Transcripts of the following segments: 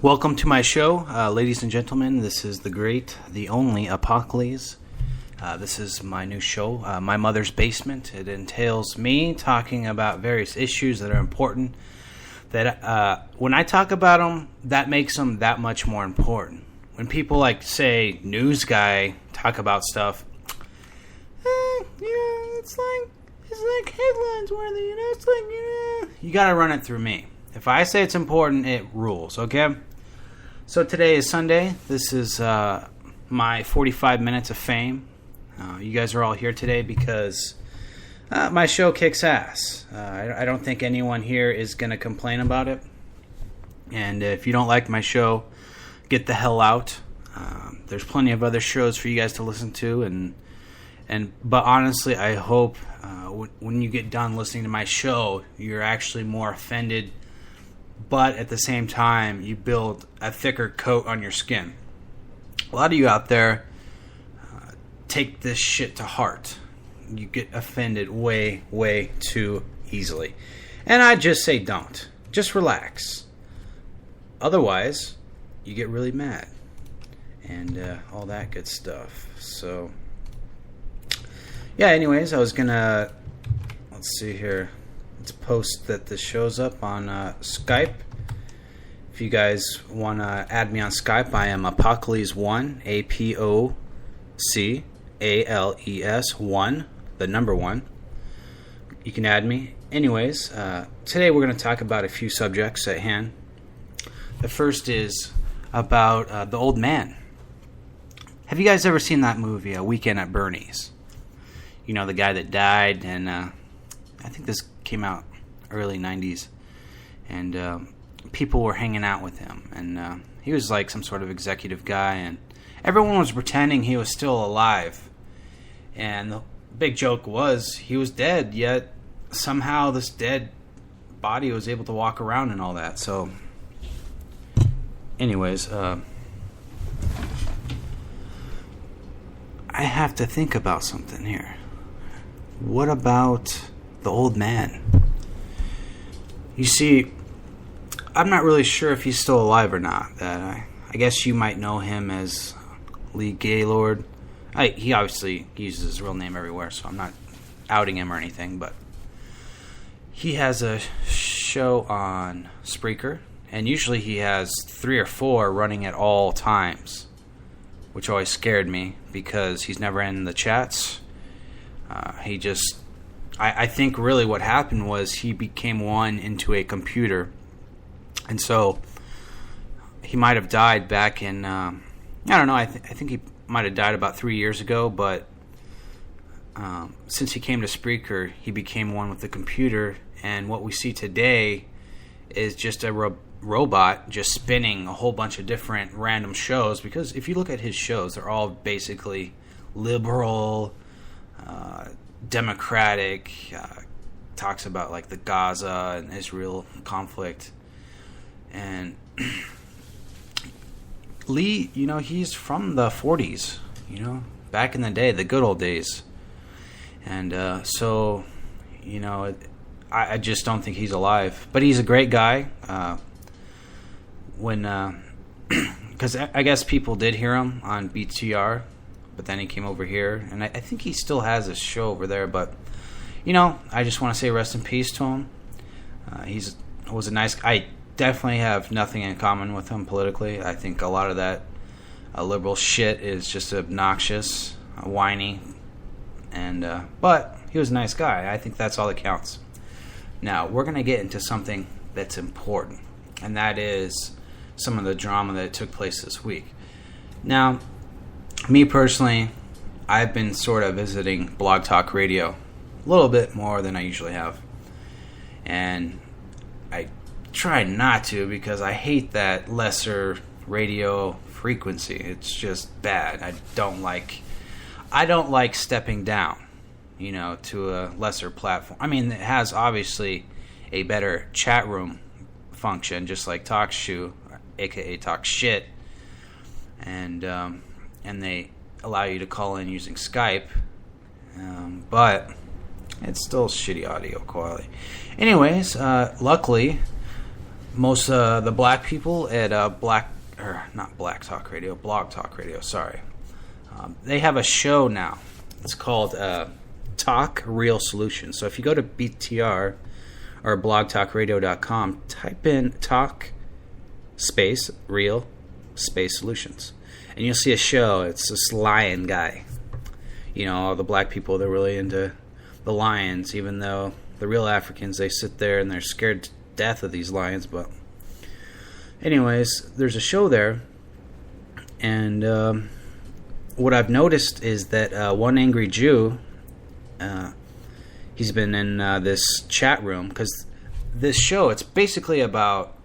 Welcome to my show, ladies and gentlemen. This is the great, the only Apocalypse. This is my new show, My Mother's Basement. It entails me talking about various issues that are important. That when I talk about them, that makes them that much more important. When people like say news guy talk about stuff, it's like headlines worthy. It's like you gotta run it through me. If I say it's important, it rules. Okay. So today is Sunday. This is my 45 minutes of fame. You guys are all here today because my show kicks ass. I don't think anyone here is going to complain about it. And if you don't like my show, get the hell out. There's plenty of other shows for you guys to listen to. But honestly, I hope when you get done listening to my show, you're actually more offended. But at the same time, you build a thicker coat on your skin. A lot of you out there take this shit to heart. You get offended way, way too easily. And I just say don't. Just relax. Otherwise, you get really mad. And all that good stuff. So, yeah, anyways, I was going to... Let's see here. Let's post that this shows up on Skype. If you guys want to add me on Skype, I am Apocalypse1, APOCALES 1, the number 1. You can add me. Anyways, today we're going to talk about a few subjects at hand. The first is about The Old Man. Have you guys ever seen that movie, A Weekend at Bernie's? You know, the guy that died, and I think this came out early 90s, and people were hanging out with him, and he was like some sort of executive guy, and everyone was pretending he was still alive, and the big joke was he was dead, yet somehow this dead body was able to walk around and all that. So anyways, I have to think about something here. What about the old man? You see, I'm not really sure if he's still alive or not. I guess you might know him as Lee Gaylord. He obviously uses his real name everywhere, so I'm not outing him or anything, but he has a show on Spreaker, and usually he has 3 or 4 running at all times, which always scared me because he's never in the chats. I think really what happened was he became one into a computer. And so he might have died back in, I don't know, I think he might have died about 3 years ago. But since he came to Spreaker, he became one with the computer. And what we see today is just a robot just spinning a whole bunch of different random shows. Because if you look at his shows, they're all basically liberal, democratic, talks about like the Gaza and Israel conflict. And Lee, he's from the 40s, back in the day, the good old days. And so, I just don't think he's alive. But he's a great guy. Because I guess people did hear him on BTR, but then he came over here, and I think he still has a show over there. But I just want to say rest in peace to him. Was a nice guy. I definitely have nothing in common with him politically. I think a lot of that liberal shit is just obnoxious, whiny, and but he was a nice guy. I think that's all that counts. Now we're gonna get into something that's important, and that is some of the drama that took place this week. Now, me personally, I've been sort of visiting Blog Talk Radio a little bit more than I usually have. And I try not to because I hate that lesser radio frequency. It's just bad. I don't like stepping down, to a lesser platform. I mean, it has obviously a better chat room function, just like TalkShoe, aka Talk Shit. And they allow you to call in using Skype, but it's still shitty audio quality. Anyways, luckily, most the black people at Blog Talk Radio. Sorry, they have a show now. It's called Talk Real Solutions. So if you go to BTR or blogtalkradio.com, type in Talk Space Real Space Solutions, and you'll see a show. It's this lion guy. All the black people, they're really into the lions, even though the real Africans, they sit there and they're scared to death of these lions. But anyways, there's a show there, and what I've noticed is that one angry Jew, he's been in this chat room, because this show, it's basically about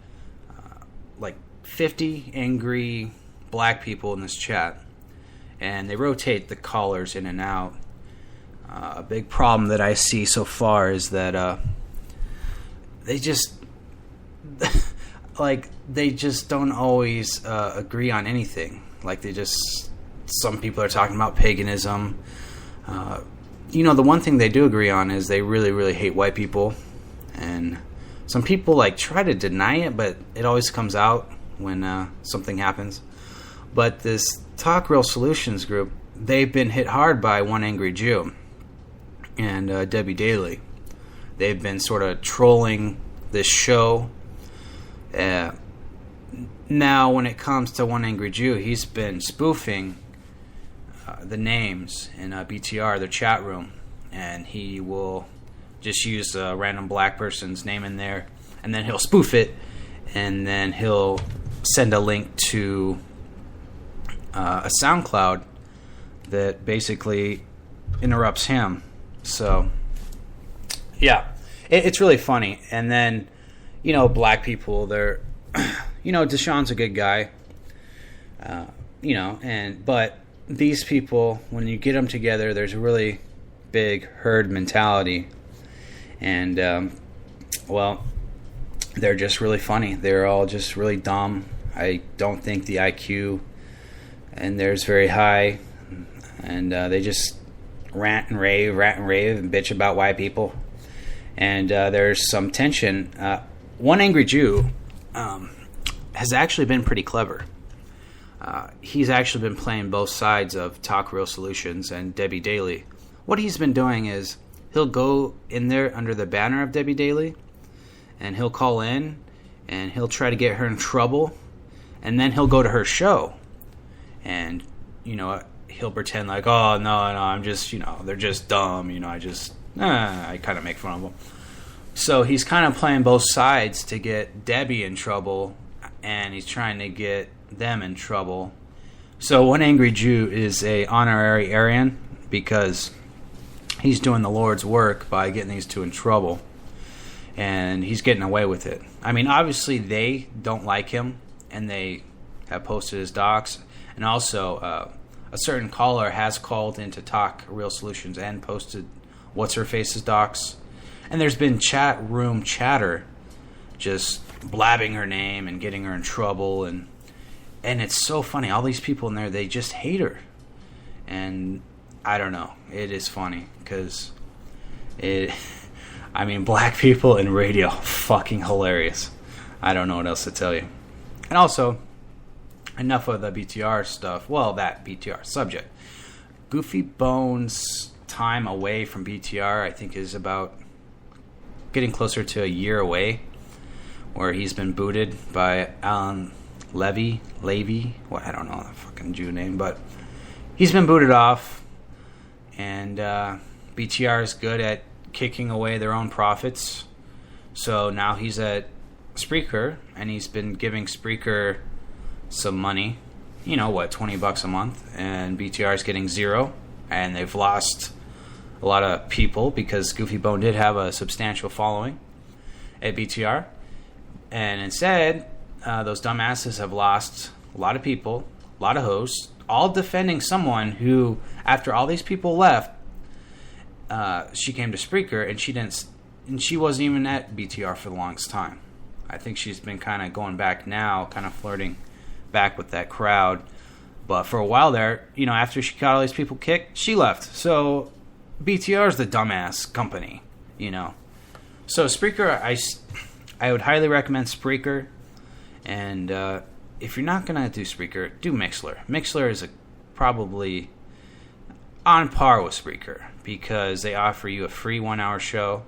like 50 angry black people in this chat, and they rotate the callers in and out. A big problem that I see so far is that they just they just don't always agree on anything. Some people are talking about paganism. The one thing they do agree on is they really, really hate white people. And some people try to deny it, but it always comes out when something happens. But this Talk Real Solutions group, they've been hit hard by One Angry Jew and Debbie Daly. They've been sort of trolling this show. Now, when it comes to One Angry Jew, he's been spoofing the names in BTR, their chat room, and he will just use a random black person's name in there, and then he'll spoof it, and then he'll send a link to a SoundCloud that basically interrupts him. So, yeah, it's really funny. And then, black people, they're, Deshaun's a good guy, but these people, when you get them together, there's a really big herd mentality. And, they're just really funny. They're all just really dumb. I don't think the IQ and theirs very high. And they just rant and rave, and bitch about white people. And there's some tension. One Angry Jew has actually been pretty clever. He's actually been playing both sides of Talk Real Solutions and Debbie Daly. What he's been doing is he'll go in there under the banner of Debbie Daly, and he'll call in, and he'll try to get her in trouble, and then he'll go to her show, and, he'll pretend like, oh, no, I'm just, they're just dumb, I kind of make fun of them. So he's kind of playing both sides to get Debbie in trouble, and he's trying to get them in trouble. So One Angry Jew is a honorary Aryan because he's doing the Lord's work by getting these two in trouble, and he's getting away with it. I mean, obviously they don't like him, and they have posted his docs, and also a certain caller has called into Talk Real Solutions and posted What's-Her-Face's docs, and there's been chat room chatter just blabbing her name and getting her in trouble, and it's so funny. All these people in there, they just hate her. And I don't know. It is funny because black people in radio, fucking hilarious. I don't know what else to tell you. And also, enough of the BTR stuff. Well, that BTR subject. Goofy Bones' time away from BTR, I think, is about getting closer to a year away, where he's been booted by Alan Levy, I don't know the fucking Jew name, but he's been booted off, and BTR is good at kicking away their own profits, so now he's at Spreaker, and he's been giving Spreaker some money, $20 a month, and BTR is getting zero, and they've lost a lot of people because Goofy Bone did have a substantial following at BTR, and instead those dumbasses have lost a lot of people, a lot of hosts, all defending someone who, after all these people left, she came to Spreaker, and she wasn't even at BTR for the longest time. I think she's been kind of going back now, kind of flirting back with that crowd. But for a while there, after she got all these people kicked, she left. So BTR is the dumbass company, So Spreaker, I would highly recommend Spreaker. And if you're not going to do Spreaker, do Mixler. Mixler is probably on par with Spreaker because they offer you a free 1-hour show.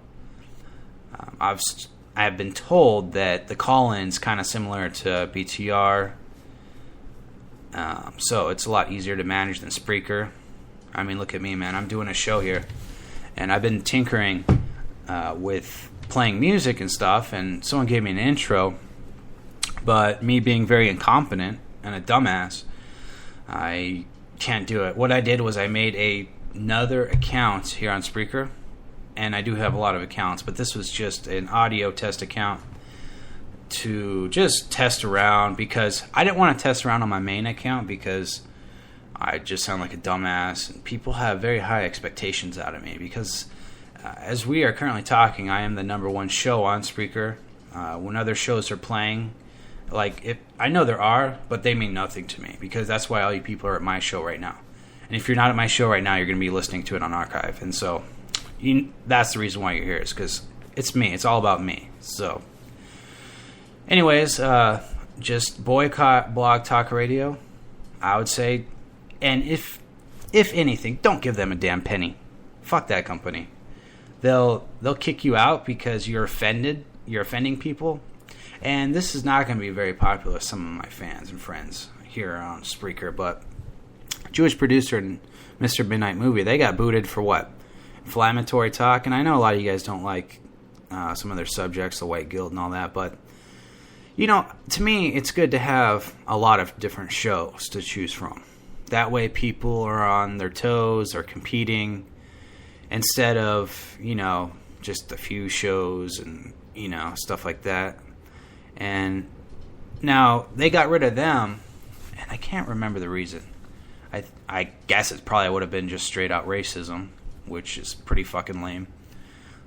I've been told that the call-in's kind of similar to BTR, so it's a lot easier to manage than Spreaker. I mean, look at me, man. I'm doing a show here, and I've been tinkering with playing music and stuff, and someone gave me an intro, but me being very incompetent and a dumbass, I can't do it. What I did was I made another account here on Spreaker, and I do have a lot of accounts, but this was just an audio test account to just test around because I didn't want to test around on my main account because I just sound like a dumbass, and people have very high expectations out of me because as we are currently talking, I am the number one show on Spreaker. When other shows are playing, I know there are, but they mean nothing to me because that's why all you people are at my show right now. And if you're not at my show right now, you're going to be listening to it on archive. And so that's the reason why you're here, is because it's me. It's all about me. So anyways, just boycott Blog Talk Radio, I would say. And if anything, don't give them a damn penny. Fuck that company. They'll kick you out because you're offended. You're offending people. And this is not going to be very popular with some of my fans and friends here on Spreaker, but Jewish producer and Mr. Midnight Movie, they got booted for what? Inflammatory talk. And I know a lot of you guys don't like some of their subjects, the white guilt and all that, but to me, it's good to have a lot of different shows to choose from. That way people are on their toes or competing instead of, just a few shows and, stuff like that. And now they got rid of them, and I can't remember the reason. I guess it probably would have been just straight out racism, which is pretty fucking lame.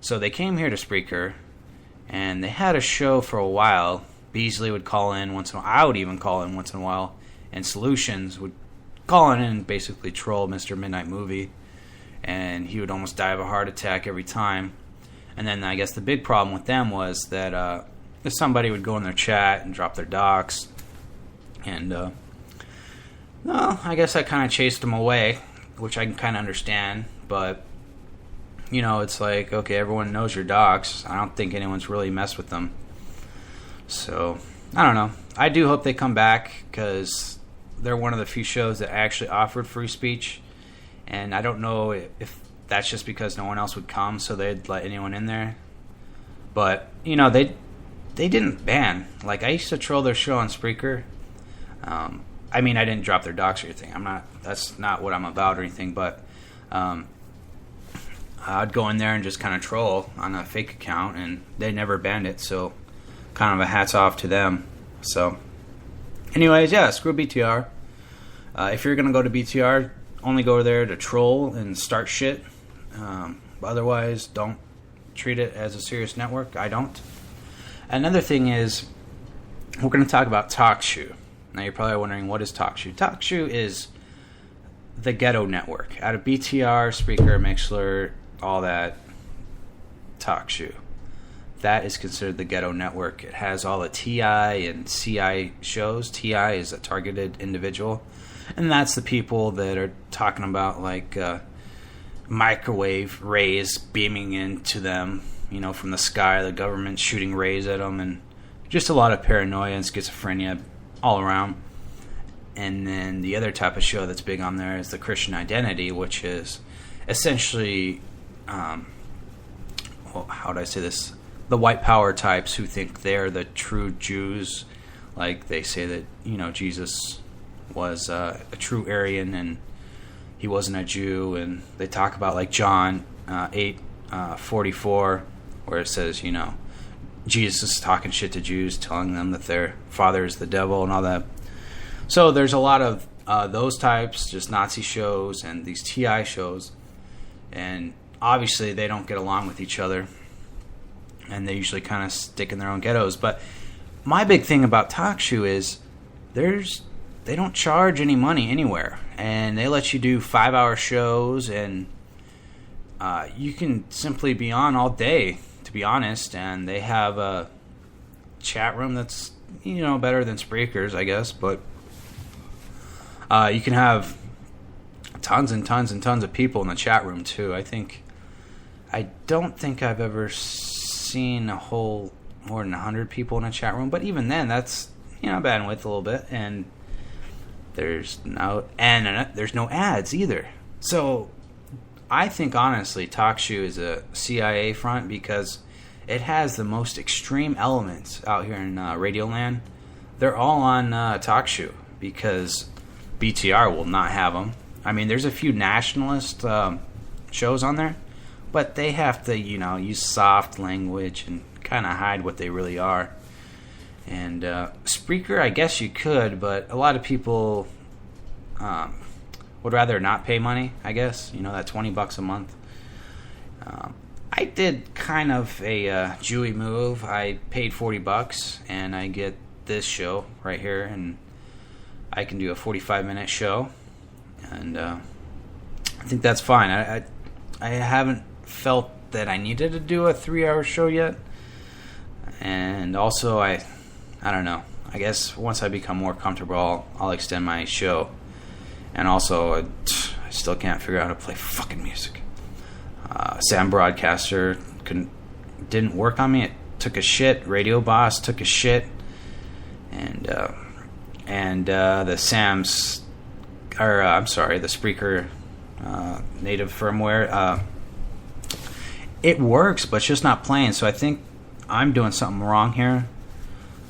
So they came here to Spreaker, and they had a show for a while. Beasley would call in once in a while. I would even call in once in a while. And Solutions would call in and basically troll Mr. Midnight Movie. And he would almost die of a heart attack every time. And then I guess the big problem with them was that if somebody would go in their chat and drop their docs. And, I guess I kind of chased them away, which I can kind of understand. But, it's like, okay, everyone knows your docs. I don't think anyone's really messed with them. So, I don't know. I do hope they come back because they're one of the few shows that actually offered free speech. And I don't know if that's just because no one else would come, so they'd let anyone in there. But, they didn't ban. Like, I used to troll their show on Spreaker. I didn't drop their docs or anything. That's not what I'm about or anything, but I'd go in there and just kind of troll on a fake account, and they never banned it, so kind of a hats off to them. So, anyways, yeah, screw BTR. If you're going to go to BTR, only go there to troll and start shit. Otherwise, don't treat it as a serious network. I don't. Another thing is, we're going to talk about TalkShoe. Now, you're probably wondering, what is TalkShoe? TalkShoe is the ghetto network. Out of BTR, Spreaker, Mixler, all that, TalkShoe. That is considered the ghetto network. It has all the TI and CI shows. TI is a targeted individual. And that's the people that are talking about, microwave rays beaming into them, from the sky, the government shooting rays at them, and just a lot of paranoia and schizophrenia all around. And then the other type of show that's big on there is the Christian Identity, which is essentially, how would I say this? The white power types who think they're the true Jews. Like, they say that, Jesus was a true Aryan and he wasn't a Jew. And they talk about, like, John 8:44, where it says, Jesus is talking shit to Jews, telling them that their father is the devil and all that. So there's a lot of those types, just Nazi shows and these TI shows. And obviously they don't get along with each other. And they usually kind of stick in their own ghettos. But my big thing about TalkShoe is they don't charge any money anywhere. And they let you do 5-hour shows, and you can simply be on all day, to be honest. And they have chat room that's, better than Spreaker's, I guess. But you can have tons and tons and tons of people in the chat room, too. I don't think I've ever seen more than 100 people in a chat room. But even then, that's, bandwidth a little bit. And there's no ads either. So I think, honestly, TalkShoe is a CIA front because it has the most extreme elements out here in Radioland. They're all on TalkShoe because BTR will not have them. I mean, there's a few nationalist shows on there, but they have to, use soft language and kind of hide what they really are. And Spreaker, I guess you could, but a lot of people would rather not pay money, I guess. That $20 a month. I did kind of a Jewy move. I paid $40 and I get this show right here, and I can do a 45-minute show, and I think that's fine. I haven't felt that I needed to do a 3-hour show yet, and also I don't know. I guess once I become more comfortable, I'll extend my show, and also I still can't figure out how to play fucking music. Sam Broadcaster didn't work on me. It took a shit. Radio Boss took a shit, and the Spreaker native firmware. It works, but it's just not playing. So I think I'm doing something wrong here.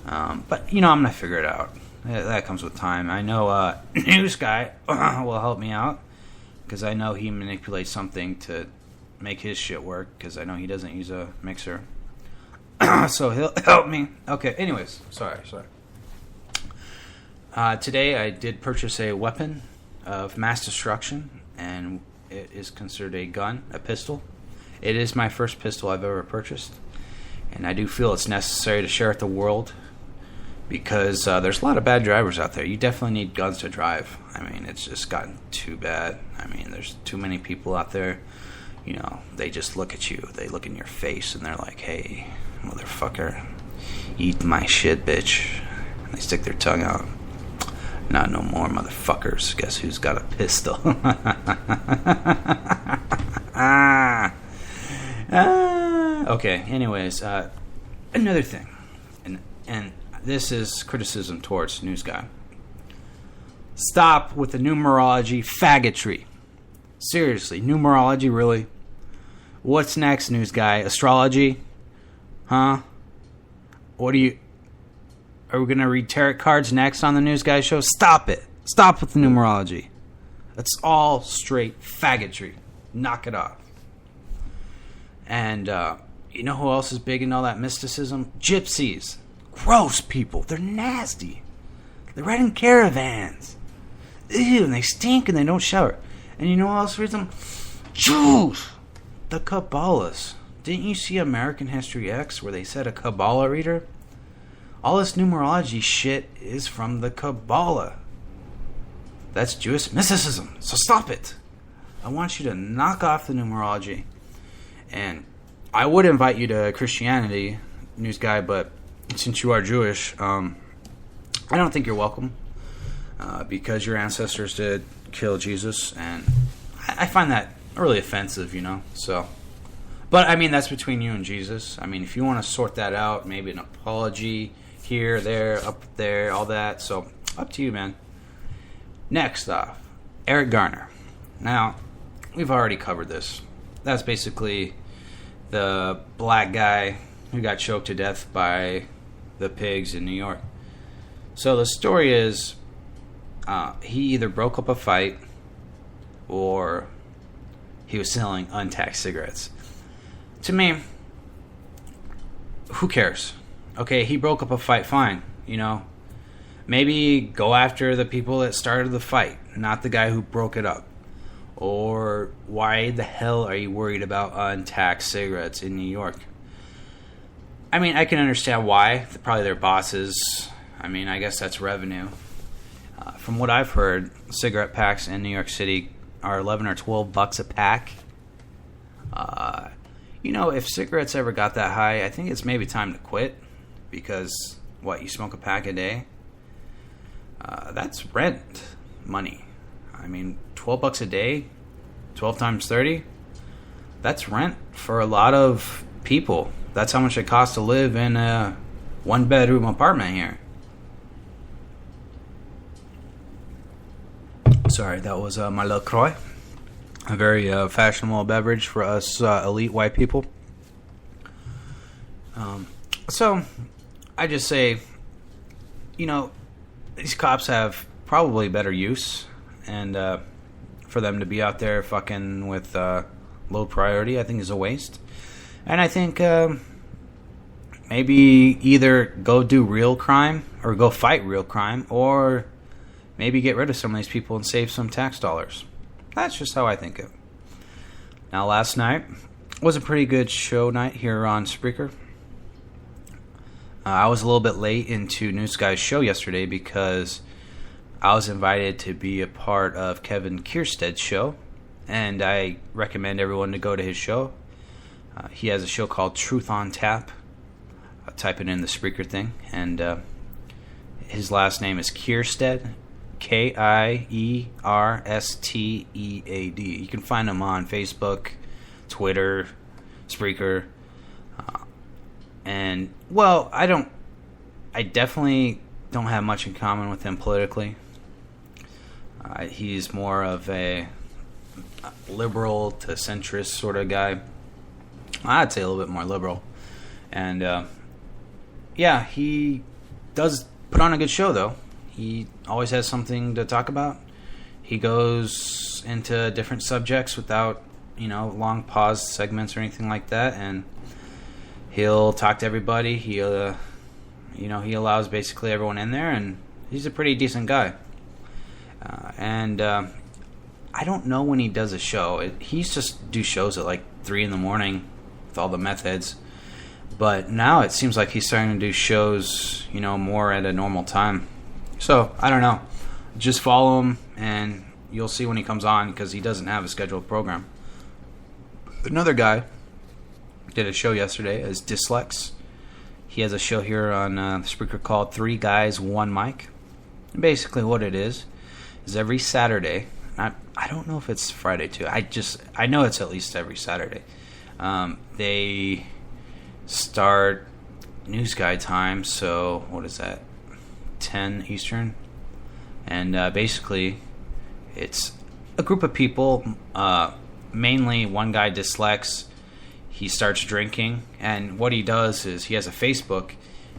But I'm gonna figure it out. That comes with time. I know News Guy will help me out because I know he manipulates something to make his shit work, because I know he doesn't use a mixer. So he'll help me. Okay, anyways, sorry. Today I did purchase a weapon of mass destruction, and it is considered a gun, a pistol. It is my first pistol I've ever purchased, and I do feel it's necessary to share with the world, because there's a lot of bad drivers out there. You definitely need guns to drive. I mean, it's just gotten too bad. I mean, there's too many people out there. They just look at you. They look in your face, and they're like, "Hey, motherfucker, eat my shit, bitch." And they stick their tongue out. Not no more, motherfuckers. Guess who's got a pistol? Okay, anyways, another thing. And this is criticism towards News Guy. Stop with the numerology faggotry. Seriously, numerology, really? What's next, News Guy? Astrology? Huh? Are we going to read tarot cards next on the News Guy show? Stop it. Stop with the numerology. That's all straight faggotry. Knock it off. And you know who else is big in all that mysticism? Gypsies. Gross people. They're nasty. They ride in caravans. Ew, and they stink and they don't shower. And you know who else reads them? Jews. The Kabbalists. Didn't you see American History X where they said a Kabbalah reader? All this numerology shit is from the Kabbalah. That's Jewish mysticism. So stop it. I want you to knock off the numerology. And I would invite you to Christianity, News Guy, but since you are Jewish, I don't think you're welcome. Because your ancestors did kill Jesus, and I find that really offensive, so. But, I mean, that's between you and Jesus. I mean, if you want to sort that out, maybe an apology here, there, up there, all that. So, up to you, man. Next off, Eric Garner. Now, we've already covered this. That's basically the black guy who got choked to death by the pigs in New York. So, the story is he either broke up a fight or he was selling untaxed cigarettes. To me, who cares? Okay, he broke up a fight, fine. Maybe go after the people that started the fight, not the guy who broke it up. Or why the hell are you worried about untaxed cigarettes in New York? I mean, I can understand why. Probably their bosses. I mean, I guess that's revenue. From what I've heard, cigarette packs in New York City are $11 or $12 a pack. If cigarettes ever got that high, I think it's maybe time to quit, because, what, you smoke a pack a day? That's rent money. I mean, $12 a day, 12 times 30, that's rent for a lot of people. That's how much it costs to live in a one-bedroom apartment here. Sorry, that was my LaCroix. A very fashionable beverage for us elite white people. So, I just say, these cops have probably better use, and for them to be out there fucking with low priority, I think is a waste. And I think maybe either go do real crime or go fight real crime, or maybe get rid of some of these people and save some tax dollars. That's just how I think of it. Now, last night was a pretty good show night here on Spreaker. I was a little bit late into News Guy's show yesterday because I was invited to be a part of Kevin Kierstead's show, and I recommend everyone to go to his show. He has a show called Truth on Tap. Type it in the Spreaker thing, and his last name is Kierstead, Kierstead. You can find him on Facebook, Twitter, Spreaker. And, well, I definitely don't have much in common with him politically. He's more of a liberal to centrist sort of guy. I'd say a little bit more liberal. And, yeah, he does put on a good show, though. He always has something to talk about. He goes into different subjects without, long pause segments or anything like that, and he'll talk to everybody. He allows basically everyone in there, and he's a pretty decent guy. And I don't know when he does a show. He used to do shows at like 3 in the morning with all the meth heads. But now it seems like he's starting to do shows, more at a normal time. So, I don't know. Just follow him, and you'll see when he comes on, because he doesn't have a scheduled program. Another guy did a show yesterday as Dyslex. He has a show here on Spreaker called 3 Guys, 1 Mic. And basically what it is every Saturday, I don't know if it's Friday too, I know it's at least every Saturday, they start News Guy time, so what is that, 10 Eastern, and basically it's a group of people, mainly one guy, Dyslex. He starts drinking, and what he does is he has a Facebook,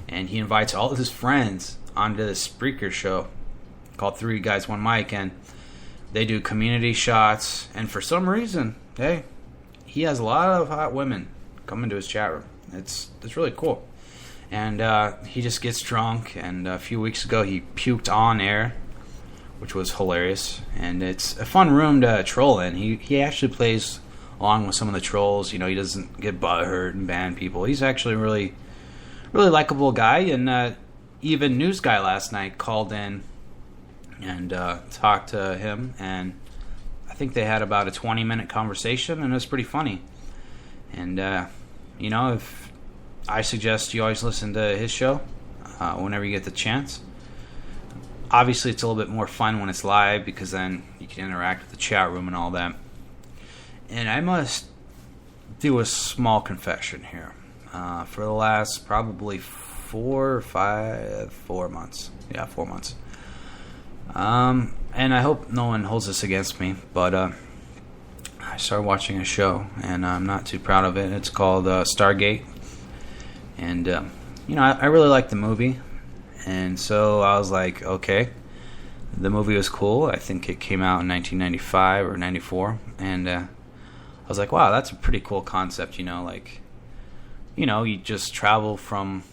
and he invites all of his friends onto the Spreaker show called 3 Guys, 1 Mic, and they do community shots, and for some reason, hey, he has a lot of hot women come into his chat room. It's really cool. And he just gets drunk, and a few weeks ago he puked on air, which was hilarious, and it's a fun room to troll in. He actually plays along with some of the trolls. He doesn't get butthurt and ban people. He's actually a really, really likable guy, and even News Guy last night called in and talked to him, and I think they had about a 20-minute conversation, and it was pretty funny. And, if I suggest you always listen to his show whenever you get the chance. Obviously, it's a little bit more fun when it's live, because then you can interact with the chat room and all that. And I must do a small confession here. For the last probably 4 months. Yeah, 4 months. And I hope no one holds this against me, but I started watching a show, and I'm not too proud of it. It's called Stargate. And, I really liked the movie. And so I was like, okay. The movie was cool. I think it came out in 1995 or 94. And I was like, wow, that's a pretty cool concept, you just travel from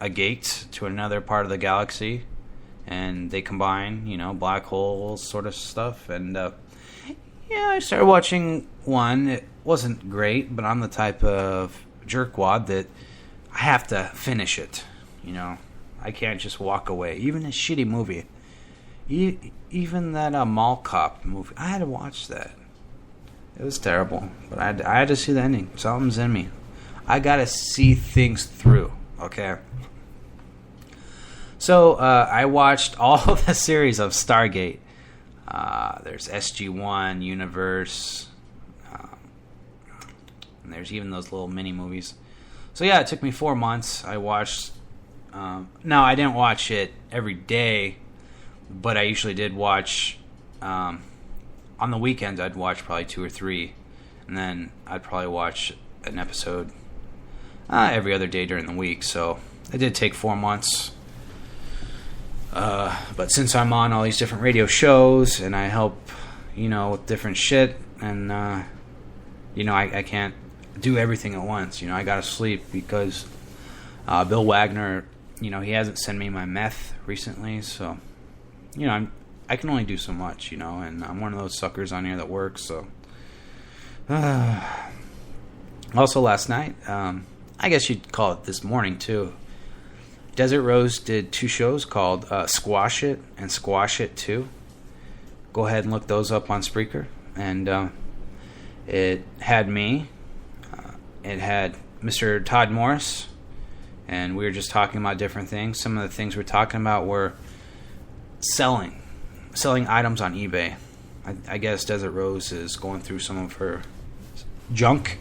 a gate to another part of the galaxy, and they combine, black holes sort of stuff. And, I started watching one. It wasn't great, but I'm the type of jerkwad that I have to finish it, I can't just walk away. Even a shitty movie. Even that Mall Cop movie. I had to watch that. It was terrible. But I had to see the ending. Something's in me. I gotta see things through, okay? So I watched all of the series of Stargate. There's SG-1, Universe, and there's even those little mini movies. So yeah, it took me 4 months. I watched. Now I didn't watch it every day, but I usually did watch. On the weekends, I'd watch probably 2 or 3, and then I'd probably watch an episode every other day during the week. So it did take 4 months. But since I'm on all these different radio shows and I help, with different shit, and I can't do everything at once. I gotta sleep because Bill Wagner, he hasn't sent me my meth recently, so I can only do so much, and I'm one of those suckers on here that works. So also last night, I guess you'd call it this morning too, Desert Rose did 2 shows called Squash It and Squash It 2. Go ahead and look those up on Spreaker. And it had me. It had Mr. Todd Morris. And we were just talking about different things. Some of the things we're talking about were selling items on eBay. I guess Desert Rose is going through some of her junk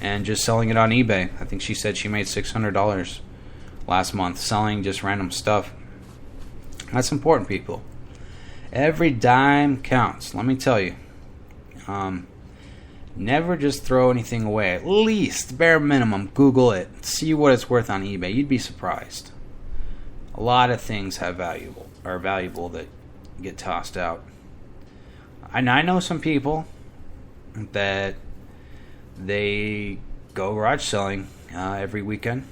and just selling it on eBay. I think she said she made $600 last month selling just random stuff. That's important, people. Every dime counts, let me tell you. Never just throw anything away. At least, bare minimum, Google it. See what it's worth on eBay. You'd be surprised. A lot of things are valuable that get tossed out. And I know some people that they go garage selling every weekend.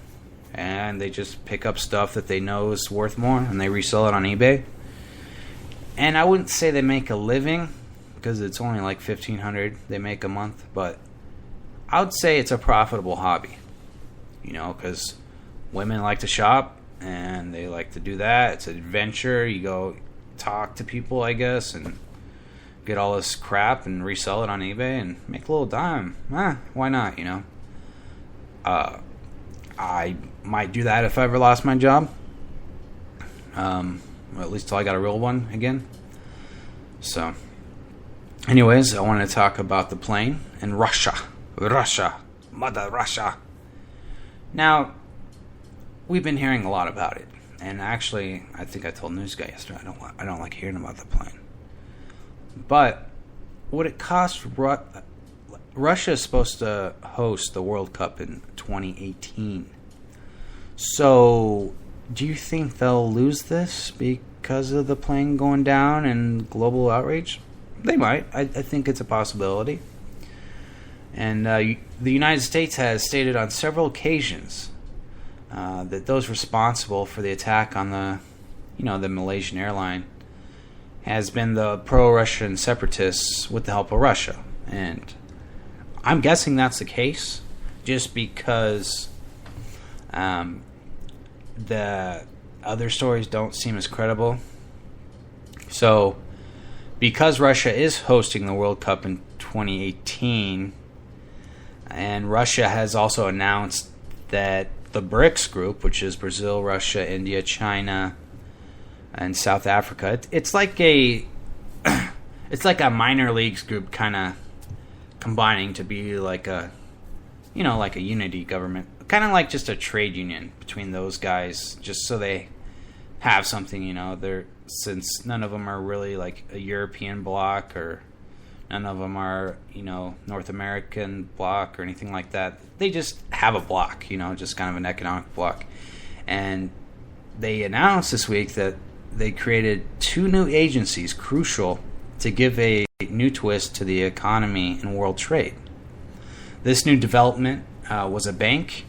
And they just pick up stuff that they know is worth more, and they resell it on eBay. And I wouldn't say they make a living, because it's only like $1,500 they make a month. But I would say it's a profitable hobby, because women like to shop, and they like to do that. It's an adventure. You go talk to people, I guess, and get all this crap and resell it on eBay and make a little dime. Why not, I might do that if I ever lost my job. Or at least till I got a real one again. So, anyways, I wanted to talk about the plane in Russia. Mother Russia. Now, we've been hearing a lot about it. And actually, I think I told News Guy yesterday, I don't like hearing about the plane. But what it cost... Russia is supposed to host the World Cup in 2018. So, do you think they'll lose this because of the plane going down and global outrage? They might. I think it's a possibility. And the United States has stated on several occasions that those responsible for the attack on the Malaysian airline has been the pro-Russian separatists with the help of Russia. And I'm guessing that's the case, just because the other stories don't seem as credible. So, because Russia is hosting the World Cup in 2018, and Russia has also announced that the BRICS group, which is Brazil, Russia, India, China, and South Africa, it's like a minor leagues group kind of combining to be like a unity government, kind of like just a trade union between those guys, just so they have something, since none of them are really like a European bloc, or none of them are, North American bloc or anything like that. They just have a bloc, just kind of an economic bloc. And they announced this week that they created 2 new agencies crucial to give a new twist to the economy and world trade. This new development was a bank,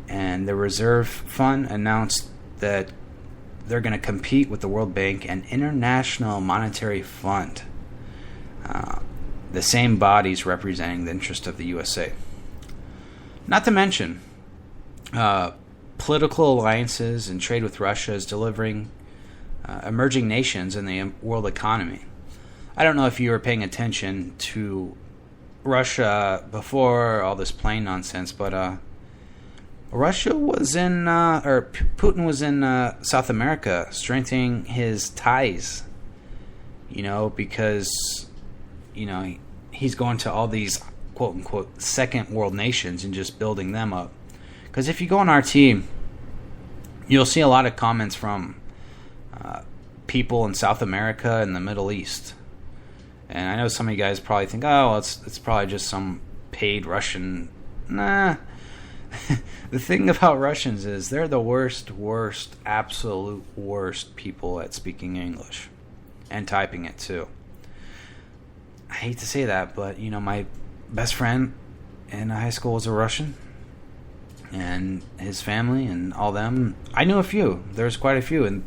and the Reserve Fund announced that they're going to compete with the World Bank and International Monetary Fund, the same bodies representing the interest of the USA. Not to mention, political alliances and trade with Russia is delivering emerging nations in the world economy. I don't know if you were paying attention to Russia before all this plane nonsense, but Russia was in, Putin was in South America strengthening his ties, because, he's going to all these quote unquote second world nations and just building them up. Because if you go on RT, you'll see a lot of comments from people in South America and the Middle East. And I know some of you guys probably think, oh, well, it's probably just some paid Russian. Nah. The thing about Russians is they're the worst, absolute worst people at speaking English. And typing it, too. I hate to say that, but, my best friend in high school was a Russian. And his family and all them. I knew a few. There's quite a few, and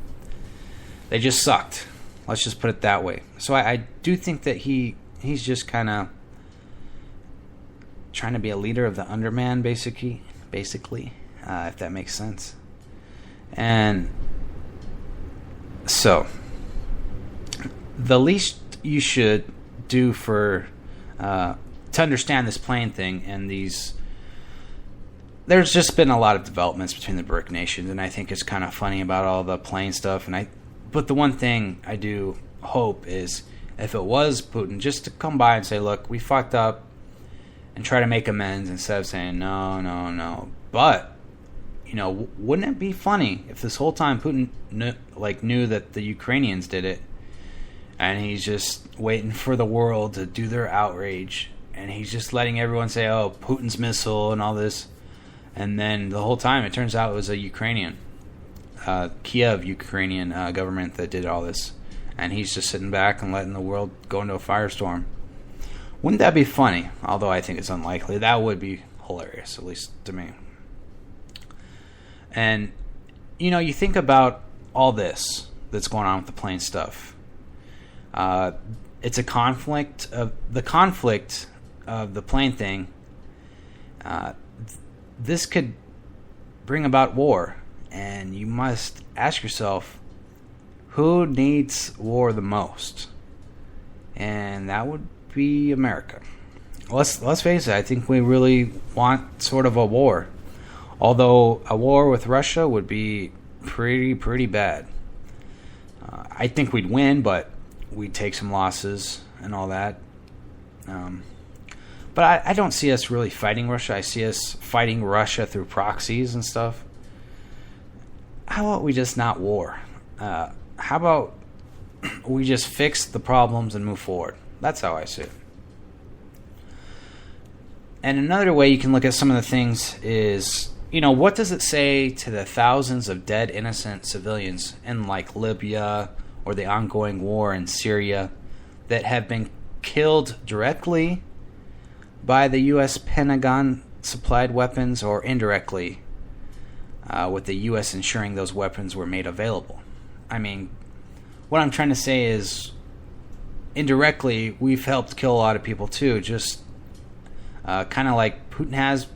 they just sucked. Let's just put it that way. So I do think that he's just kind of trying to be a leader of the underman, basically, if that makes sense. And so, the least you should do to understand this plane thing and these... There's just been a lot of developments between the BRIC nations, and I think it's kind of funny about all the plane stuff. But the one thing I do hope is, if it was Putin, just to come by and say, look, we fucked up, and try to make amends instead of saying, no. But, wouldn't it be funny if this whole time Putin knew that the Ukrainians did it, and he's just waiting for the world to do their outrage, and he's just letting everyone say, oh, Putin's missile and all this. And then the whole time, it turns out it was a Kiev Ukrainian government that did all this. And he's just sitting back and letting the world go into a firestorm. Wouldn't that be funny? Although I think it's unlikely. That would be hilarious, at least to me. And, you think about all this that's going on with the plane stuff. It's a conflict of the plane thing. This could bring about war, and you must ask yourself, who needs war the most? And that would be America. Let's face it, I think we really want sort of a war. Although a war with Russia would be pretty bad. I think we'd win, but we'd take some losses and all that. But I don't see us really fighting Russia. I see us fighting Russia through proxies and stuff. How about we just not war? How about we just fix the problems and move forward? That's how I see it. And another way you can look at some of the things is, what does it say to the thousands of dead innocent civilians in Libya or the ongoing war in Syria that have been killed directly by the U.S. Pentagon supplied weapons or indirectly with the U.S. ensuring those weapons were made available? I mean, what I'm trying to say is, indirectly, we've helped kill a lot of people too, just kind of like Putin has,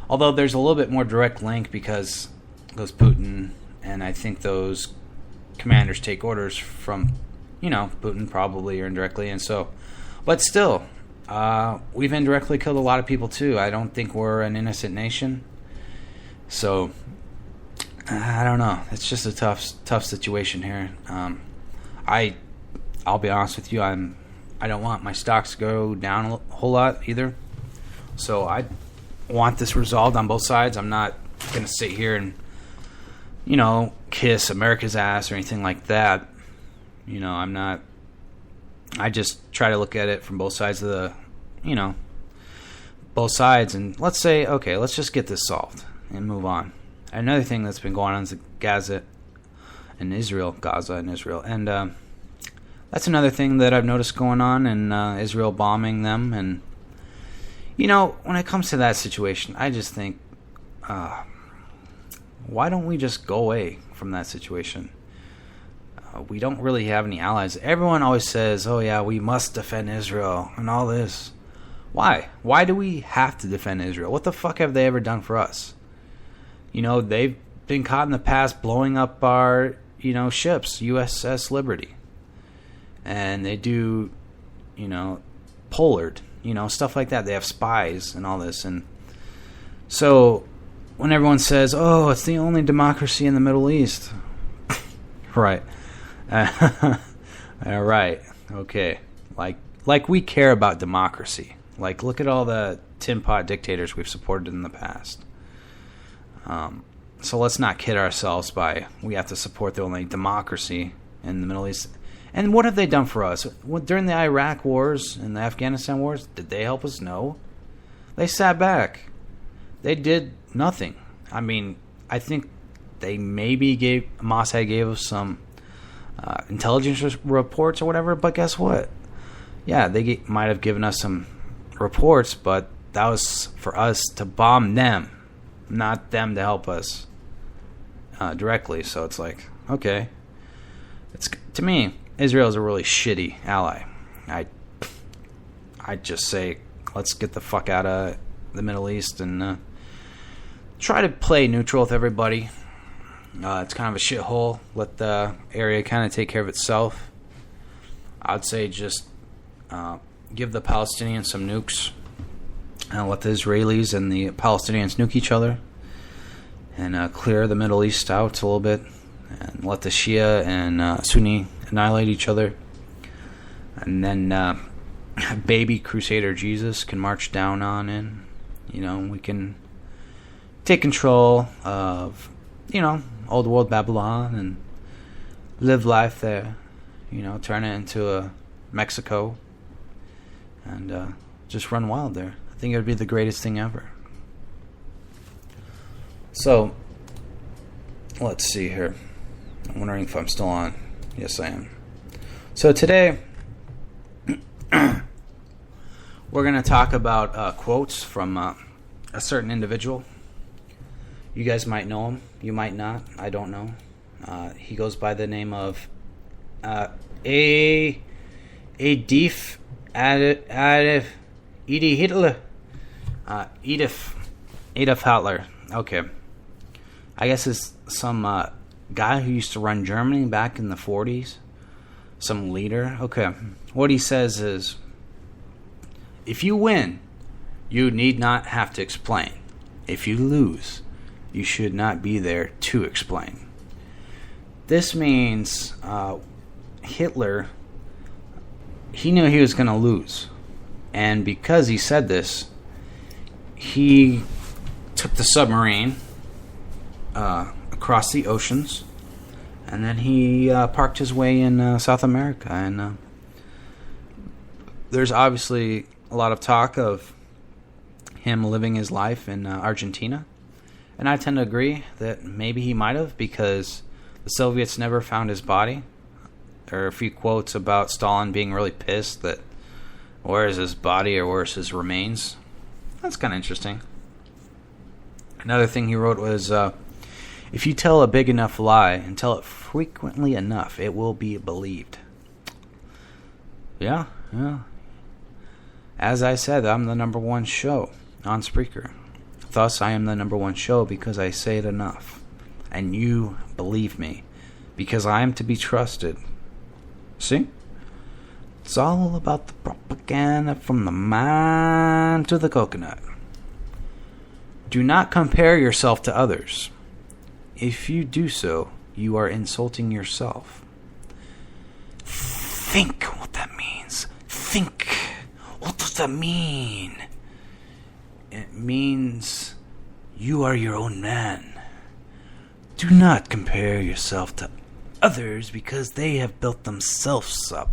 although there's a little bit more direct link because it goes Putin, and I think those commanders take orders from, Putin probably or indirectly, and so, but still, we've indirectly killed a lot of people too. I don't think we're an innocent nation. So, I don't know. It's just a tough situation here. I'll be honest with you. I don't want my stocks to go down a whole lot either. So I want this resolved on both sides. I'm not going to sit here and, kiss America's ass or anything like that. I'm not. I just try to look at it from both sides of the, both sides, and let's say, okay, let's just get this solved and move on. Another thing that's been going on is Gaza and Israel, and that's another thing that I've noticed going on, and Israel bombing them, and when it comes to that situation, I just think, why don't we just go away from that situation? We don't really have any allies. Everyone always says, oh yeah, we must defend Israel and all this. Why? Why do we have to defend Israel? What the fuck have they ever done for us? They've been caught in the past blowing up our, ships, USS Liberty. And they do, Pollard, stuff like that. They have spies and all this. And so when everyone says, "Oh, it's the only democracy in the Middle East," right? Right. Okay. Like we care about democracy. Like, look at all the tin pot dictators we've supported in the past. So let's not kid ourselves by we have to support the only democracy in the Middle East. And what have they done for us? During the Iraq wars and the Afghanistan wars, did they help us? No. They sat back. They did nothing. I mean, I think they maybe Mossad gave us some intelligence reports or whatever, but guess what? Yeah, they might have given us some reports, but that was for us to bomb them, not them to help us directly. So it's like, okay, to me, Israel is a really shitty ally. I just say, let's get the fuck out of the Middle East and try to play neutral with everybody. It's kind of a shithole. Let the area kind of take care of itself. I'd say just give the Palestinians some nukes and let the Israelis and the Palestinians nuke each other and clear the Middle East out a little bit and let the Shia and Sunni annihilate each other. And then baby Crusader Jesus can march down on in. You know, we can take control of, old world Babylon and live life there. Turn it into a Mexico and just run wild there. I think it would be the greatest thing ever. So, let's see here. I'm wondering if I'm still on. Yes, I am. So today, we're going to talk about quotes from a certain individual. You guys might know him. You might not. I don't know. He goes by the name of Adolf Hitler. Adolf Hitler. Okay. I guess it's some guy who used to run Germany back in the 40s. Some leader. Okay. What he says is, if you win, you need not have to explain. If you lose, you should not be there to explain. This means Hitler, he knew he was going to lose. And because he said this, he took the submarine across the oceans, and then he parked his way in South America. And there's obviously a lot of talk of him living his life in Argentina. And I tend to agree that maybe he might have, because the Soviets never found his body. There are a few quotes about Stalin being really pissed that where's his body or where's his remains. That's kind of interesting. Another thing he wrote was, if you tell a big enough lie and tell it frequently enough, it will be believed. Yeah. As I said, I'm the number one show on Spreaker. Thus, I am the number one show because I say it enough. And you believe me because I am to be trusted. See? It's all about the propaganda from the mind to the coconut. Do not compare yourself to others. If you do so, you are insulting yourself. Think what that means. Think. What does that mean? It means you are your own man. Do not compare yourself to others because they have built themselves up.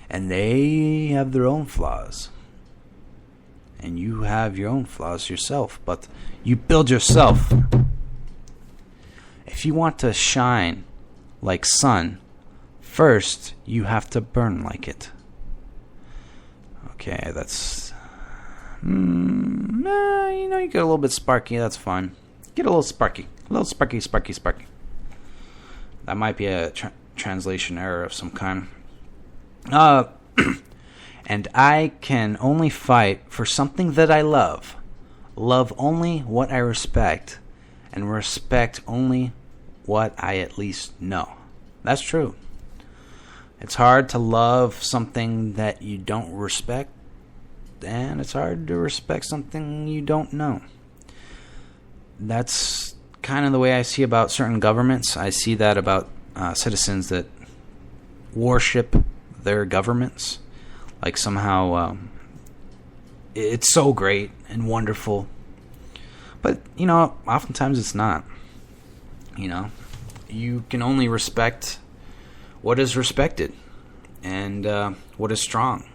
And they have their own flaws. And you have your own flaws yourself, but you build yourself. If you want to shine like sun, first you have to burn like it. Okay, that's... you get a little bit sparky, that's fine. Get a little sparky. A little sparky. That might be a translation error of some kind. And I can only fight for something that I love. Love only what I respect. And respect only what I at least know. That's true. It's hard to love something that you don't respect. And it's hard to respect something you don't know. that's kind of the way I see about certain governments. I see that about citizens that worship their governments. Like somehow it's so great and wonderful. But, oftentimes it's not. You can only respect what is respected and what is strong.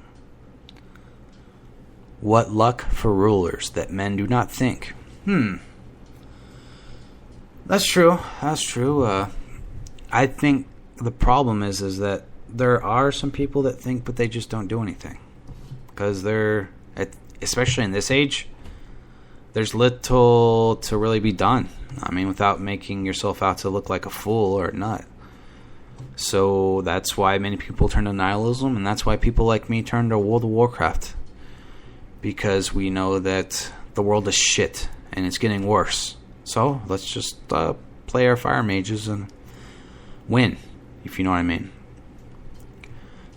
What luck for rulers that men do not think. That's true. I think the problem is that there are some people that think, but they just don't do anything. Because especially in this age, there's little to really be done. Without making yourself out to look like a fool or a nut. So that's why many people turn to nihilism, and that's why people like me turn to World of Warcraft. Because we know that the world is shit, and it's getting worse. So let's just play our fire mages and win, if you know what I mean.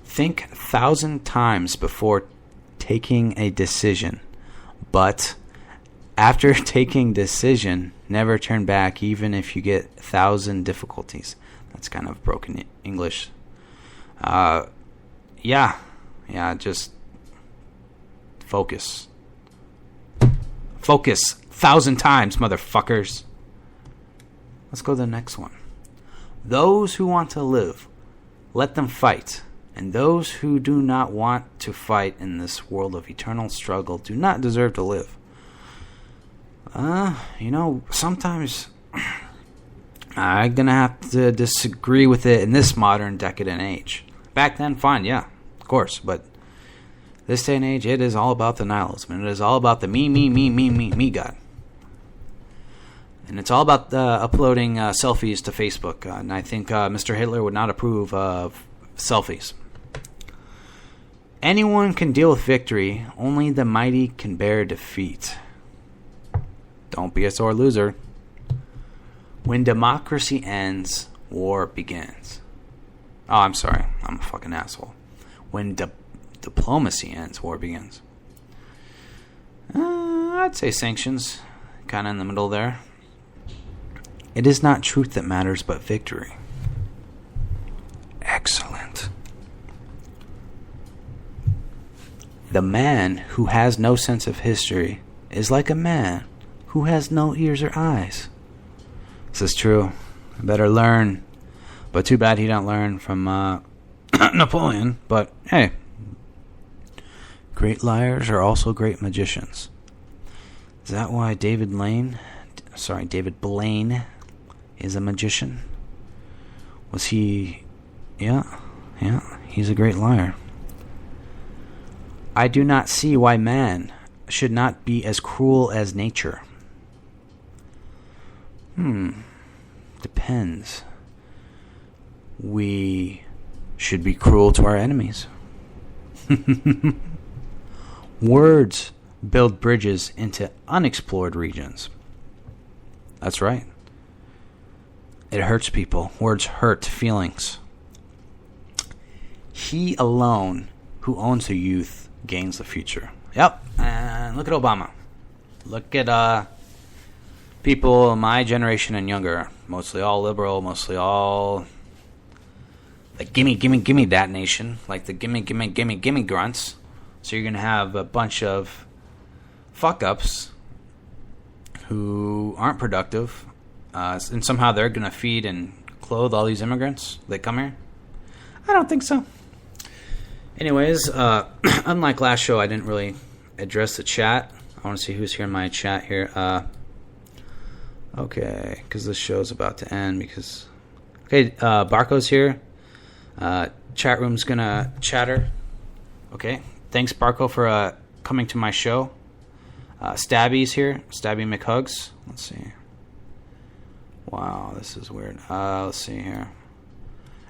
Think 1,000 times before taking a decision, but after taking decision, never turn back, even if you get 1,000 difficulties. That's kind of broken English. Just focus. Focus 1,000 times, motherfuckers. Let's go to the next one. Those who want to live, let them fight. And those who do not want to fight in this world of eternal struggle do not deserve to live. Sometimes I'm going to have to disagree with it in this modern decadent age. Back then, fine, yeah, of course. But this day and age, it is all about the nihilism. And it is all about the me God. And it's all about uploading selfies to Facebook. And I think Mr. Hitler would not approve of selfies. Anyone can deal with victory. Only the mighty can bear defeat. Don't be a sore loser. When democracy ends, war begins. Oh, I'm sorry. I'm a fucking asshole. When diplomacy ends, war begins. I'd say sanctions. Kind of in the middle there. It is not truth that matters, but victory. Excellent. The man who has no sense of history is like a man who has no ears or eyes. This is true. I better learn. But too bad he don't learn from Napoleon. But hey, great liars are also great magicians. Is that why David Blaine is a magician? Was he? Yeah, he's a great liar. I do not see why man should not be as cruel as nature. Depends. We should be cruel to our enemies. Words build bridges into unexplored regions. That's right. It hurts people. Words hurt feelings. He alone who owns the youth gains the future. Yep. And look at Obama. Look at people my generation and younger. Mostly all liberal. Mostly all like gimme that nation. Like the gimme grunts. So you're going to have a bunch of fuck-ups who aren't productive. And somehow they're going to feed and clothe all these immigrants that come here. I don't think so. Anyways, unlike last show, I didn't really address the chat. I want to see who's here in my chat here. Okay, because this show's about to end. Barco's here. Chat room's gonna chatter. Okay, thanks Barco for coming to my show. Stabby's here. Stabby McHugs. Let's see. Wow, this is weird. Let's see here.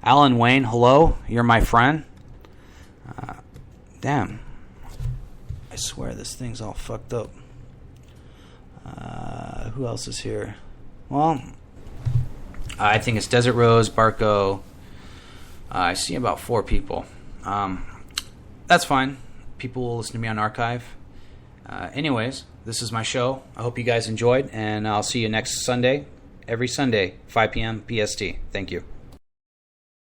Alan Wayne, hello. You're my friend. Damn. I swear this thing's all fucked up. Who else is here? Well, I think it's Desert Rose, Barco. I see about 4 people. That's fine. People will listen to me on archive. Anyways, this is my show. I hope you guys enjoyed, and I'll see you next Sunday, every Sunday, 5 p.m. PST. Thank you.